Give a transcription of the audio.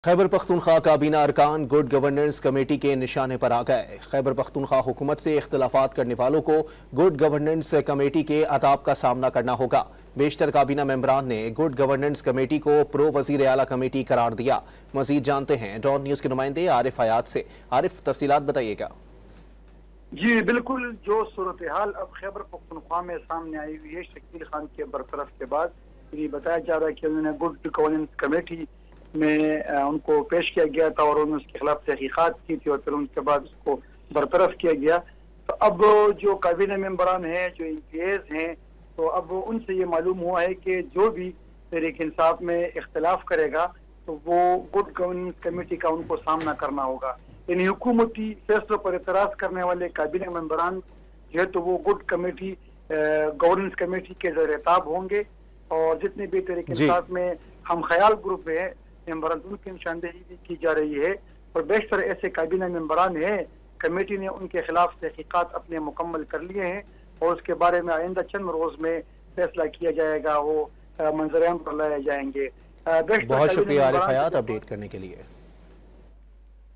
खैबर पख्तूनख्वा काबीना अरकान good governance committee के निशाने पर आ गए। खैबर पख्तूनख्वा हुकूमत से इख्तिलाफात करने वालों को गुड गवर्नेंस कमेटी के अताब का सामना करना होगा। बेशतर काबीना मेंबरान ने गुड गवर्नेंस कमेटी को प्रो वजीर आला कमेटी करार दिया। मजीद जानते हैं डॉन न्यूज के नुमाइंदे आरिफ हयात से। आरिफ, तफसीलात बताइएगा। जी बिल्कुल, जो सूरत हाल अब खैबर पख्तूनख्वा में सामने आई हुई है शकील खान के बरतरफ के बाद, ये बताया जा रहा है कि उन्होंने गुड गवर्नेंस कमेटी में उनको पेश किया गया था और उन्होंने उसके खिलाफ तहकीकात की थी और फिर उनके बाद उसको बरतरफ किया गया। तो अब जो काबीना मेंबरान हैं, जो एमपीएज हैं, तो अब उनसे ये मालूम हुआ है कि जो भी तहरीक इंसाफ में इख्तिलाफ करेगा तो वो गुड गवर्नेंस कमेटी का उनको सामना करना होगा। यानी हुकूमती फैसलों पर एतराज करने वाले काबीना मेंबरान जो है तो वो गुड कमेटी गवर्नेंस कमेटी के ज़ेर-ए-ताब होंगे और जितने भी तहरीक इंसाफ में हम ख्याल ग्रुप है मेंबरान उनकी निशानदेही भी की जा रही है और बेशतर ऐसे काबीना मेंबरान हैं, कमेटी ने उनके खिलाफ तहकीकात अपने मुकम्मल कर लिए हैं और उसके बारे में आइंदा चंद रोज में फैसला किया जाएगा, वो मंजर-ए-आम पर लाए जाएंगे। बहुत शुक्रिया आरिफ हयात अपडेट करने के लिए।